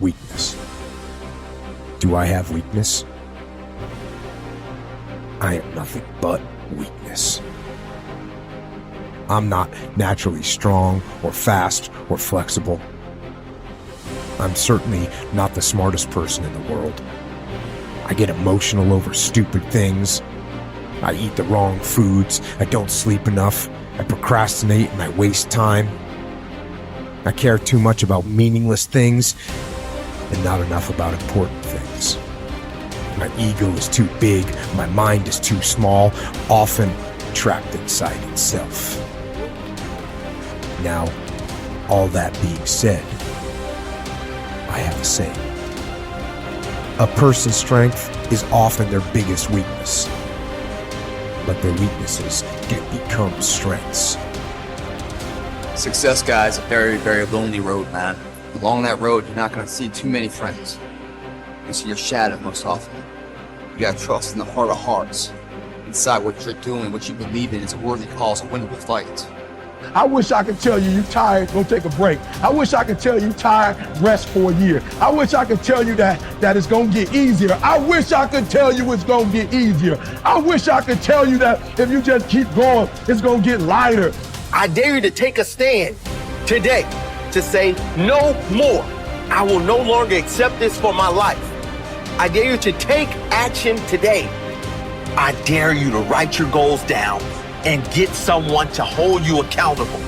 weakness. Do I have weakness? I am nothing but weakness. I'm not naturally strong or fast or flexible. I'm certainly not the smartest person in the world. I get emotional over stupid things. I eat the wrong foods. I don't sleep enough. I procrastinate and I waste time. I care too much about meaningless things and not enough about important things. My ego is too big. My mind is too small, often trapped inside itself. Now, all that being said, I have a saying. A person's strength is often their biggest weakness, but their weaknesses can become strengths. Success, guys, a very, very lonely road, man. Along that road, you're not going to see too many friends. You see your shadow most often. You got to trust in the heart of hearts. Inside what you're doing, what you believe in is a worthy cause, a winnable fight. I wish I could tell you you're tired, go take a break. I wish I could tell you you're tired, rest for a year. I wish I could tell you that it's gonna get easier. I wish I could tell you it's gonna get easier. I wish I could tell you that if you just keep going, it's gonna get lighter. I dare you to take a stand today to say no more. I will no longer accept this for my life. I dare you to take action today. I dare you to write your goals down and get someone to hold you accountable.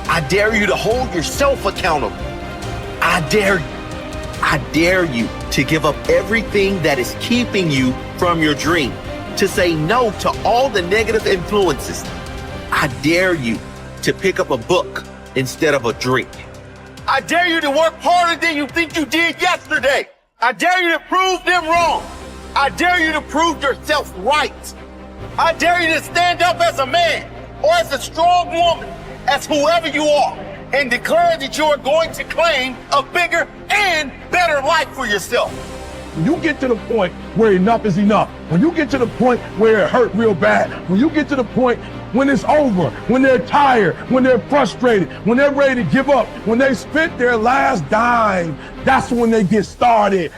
I dare you to hold yourself accountable. I dare you to give up everything that is keeping you from your dream, to say no to all the negative influences. I dare you to pick up a book instead of a drink. I dare you to work harder than you think you did yesterday. I dare you to prove them wrong. I dare you to prove yourself right. I dare you to stand up as a man or as a strong woman, as whoever you are, and declare that you are going to claim a bigger and better life for yourself. When you get to the point where enough is enough, when you get to the point where it hurt real bad, when you get to the point when it's over, when they're tired, when they're frustrated, when they're ready to give up, when they spent their last dime, that's when they get started.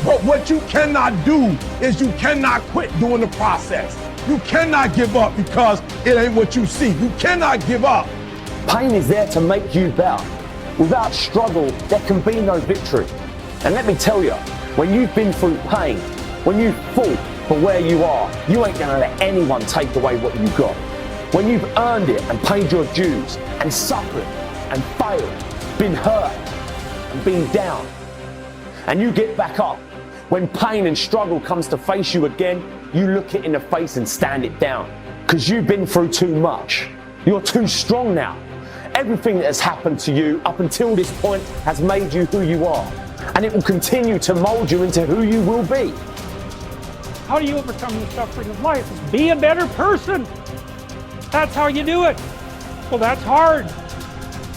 But what you cannot do is you cannot quit during the process. You cannot give up because it ain't what you see. You cannot give up. Pain is there to make you better. Without struggle, there can be no victory. And let me tell you, when you've been through pain, when you've fought for where you are, you ain't gonna let anyone take away what you got. When you've earned it and paid your dues and suffered and failed, been hurt and been down, and you get back up, when pain and struggle comes to face you again, you look it in the face and stand it down. Because you've been through too much. You're too strong now. Everything that has happened to you up until this point has made you who you are. And it will continue to mold you into who you will be. How do you overcome the suffering of life? Is be a better person. That's how you do it. Well, that's hard.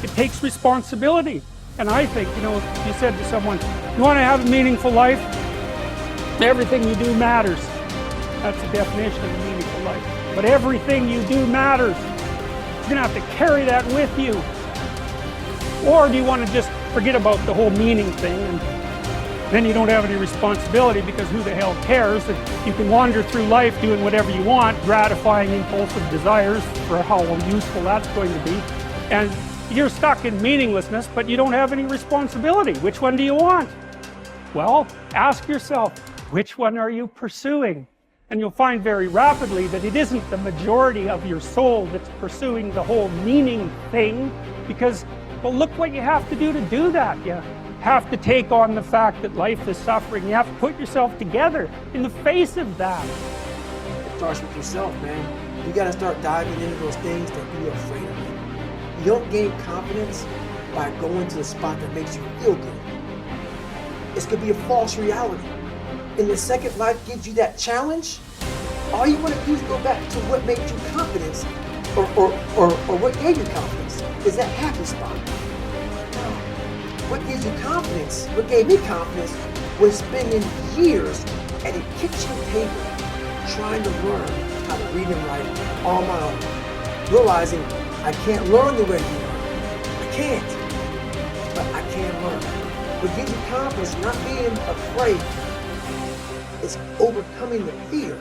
It takes responsibility. And I think, if you said to someone, you want to have a meaningful life? Everything you do matters. That's the definition of a meaningful life. But everything you do matters. You're going to have to carry that with you. Or do you want to just forget about the whole meaning thing and then you don't have any responsibility because who the hell cares? And you can wander through life doing whatever you want, gratifying impulsive desires for how useful that's going to be. And you're stuck in meaninglessness, but you don't have any responsibility. Which one do you want? Well, ask yourself, which one are you pursuing? And you'll find very rapidly that it isn't the majority of your soul that's pursuing the whole meaning thing, because, well, look what you have to do that. You have to take on the fact that life is suffering. You have to put yourself together in the face of that. It starts with yourself, man. You gotta start diving into those things that you're afraid of. You don't gain confidence by going to the spot that makes you feel good. It's gonna be a false reality. And the second life gives you that challenge, all you want to do is go back to what made you confidence, or what gave you confidence, is that happy spot. Now, what gives you confidence, what gave me confidence, was spending years at a kitchen table trying to learn how to read and write on my own, realizing I can't learn the way you learn. I can't, but I can learn. What gives you confidence, not being afraid, is overcoming the fear.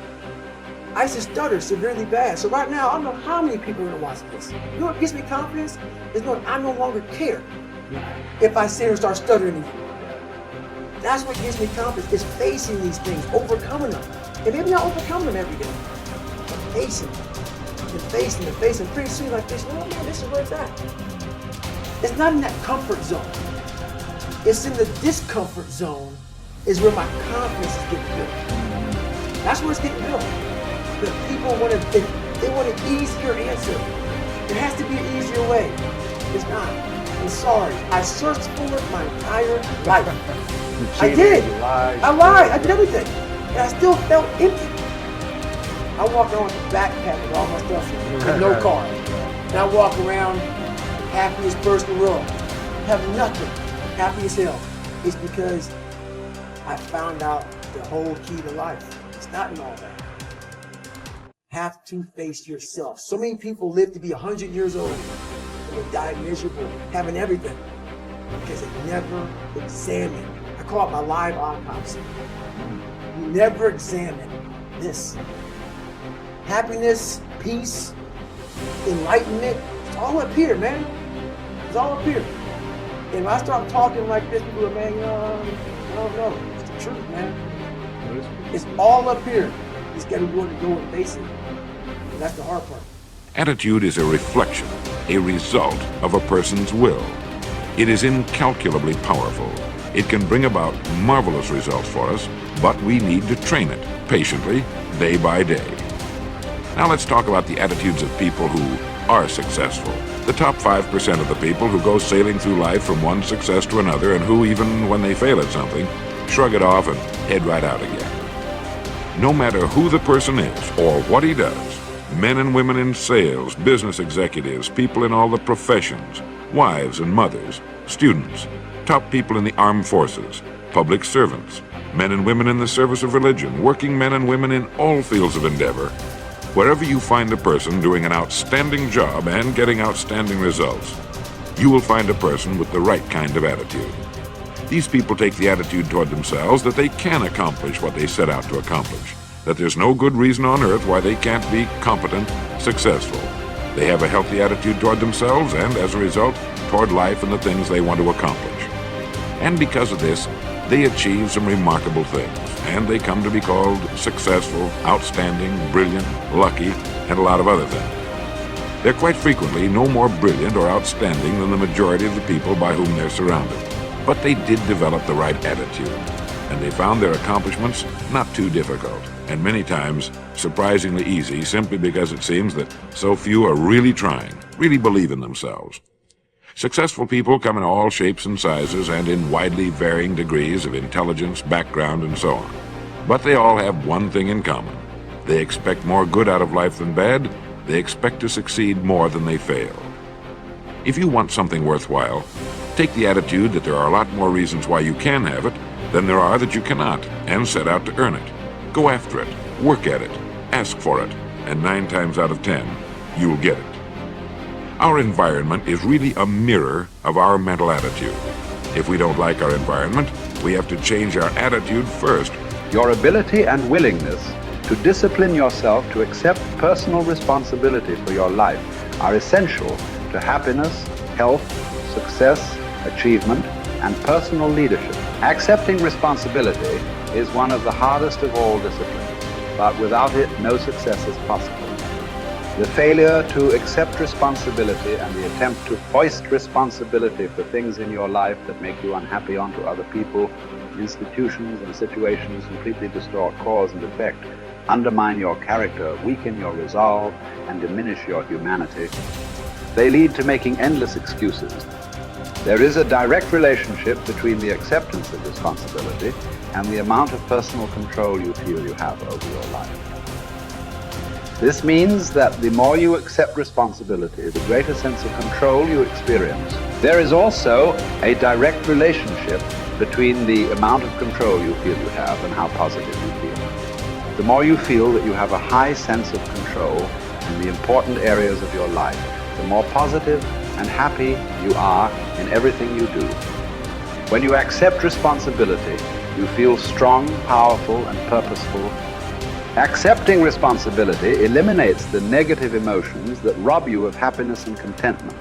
I used to stutter severely bad. So right now, I don't know how many people are gonna watch this. You know what gives me confidence? Is knowing I no longer care if I sit here and start stuttering again. That's what gives me confidence, is facing these things, overcoming them. And maybe not overcoming them every day, but facing them. And facing and facing. Pretty soon like this, oh man, this is where it's at. It's not in that comfort zone. It's in the discomfort zone is where my confidence is getting built. That's where it's getting built. But people want they want an easier answer. It has to be an easier way. It's not. I'm sorry. I searched for it my entire life. I did. I lied. I did everything. And I still felt empty. I walk around with a backpack with all my stuff with no car. And I walk around the happiest person in the world. Have nothing. Happy as hell. It's because I found out the whole key to life. It's not in all that. Have to face yourself. So many people live to be 100 years old and they die miserable, having everything, because they never examine. I call it my live autopsy. You never examine this. Happiness, peace, enlightenment, it's all up here, man. It's all up here. And when I start talking like this, people are, man, I don't know. It's the truth, man. It's all up here. You just got to be willing to go and face it. And that's the hard part. Attitude is a reflection, a result of a person's will. It is incalculably powerful. It can bring about marvelous results for us, but we need to train it patiently, day by day. Now let's talk about the attitudes of people who are successful. The top 5% of the people who go sailing through life from one success to another and who, even when they fail at something, shrug it off and head right out again. No matter who the person is or what he does, men and women in sales, business executives, people in all the professions, wives and mothers, students, top people in the armed forces, public servants, men and women in the service of religion, working men and women in all fields of endeavor. Wherever you find a person doing an outstanding job and getting outstanding results, you will find a person with the right kind of attitude. These people take the attitude toward themselves that they can accomplish what they set out to accomplish, that there's no good reason on earth why they can't be competent, successful. They have a healthy attitude toward themselves and, as a result, toward life and the things they want to accomplish. And because of this, they achieve some remarkable things, and they come to be called successful, outstanding, brilliant, lucky, and a lot of other things. They're quite frequently no more brilliant or outstanding than the majority of the people by whom they're surrounded. But they did develop the right attitude, and they found their accomplishments not too difficult, and many times surprisingly easy, simply because it seems that so few are really trying, really believe in themselves. Successful people come in all shapes and sizes and in widely varying degrees of intelligence, background, and so on. But they all have one thing in common. They expect more good out of life than bad. They expect to succeed more than they fail. If you want something worthwhile, take the attitude that there are a lot more reasons why you can have it than there are that you cannot, and set out to earn it. Go after it, work at it, ask for it, and 9 times out of 10, you'll get it. Our environment is really a mirror of our mental attitude. If we don't like our environment, we have to change our attitude first. Your ability and willingness to discipline yourself to accept personal responsibility for your life are essential to happiness, health, success, achievement, and personal leadership. Accepting responsibility is one of the hardest of all disciplines, but without it, no success is possible. The failure to accept responsibility and the attempt to foist responsibility for things in your life that make you unhappy onto other people, institutions, and situations completely distort cause and effect, undermine your character, weaken your resolve, and diminish your humanity. They lead to making endless excuses. There is a direct relationship between the acceptance of responsibility and the amount of personal control you feel you have over your life. This means that the more you accept responsibility, the greater sense of control you experience. There is also a direct relationship between the amount of control you feel you have and how positive you feel. The more you feel that you have a high sense of control in the important areas of your life, the more positive and happy you are in everything you do. When you accept responsibility, you feel strong, powerful, and purposeful. Accepting responsibility eliminates the negative emotions that rob you of happiness and contentment.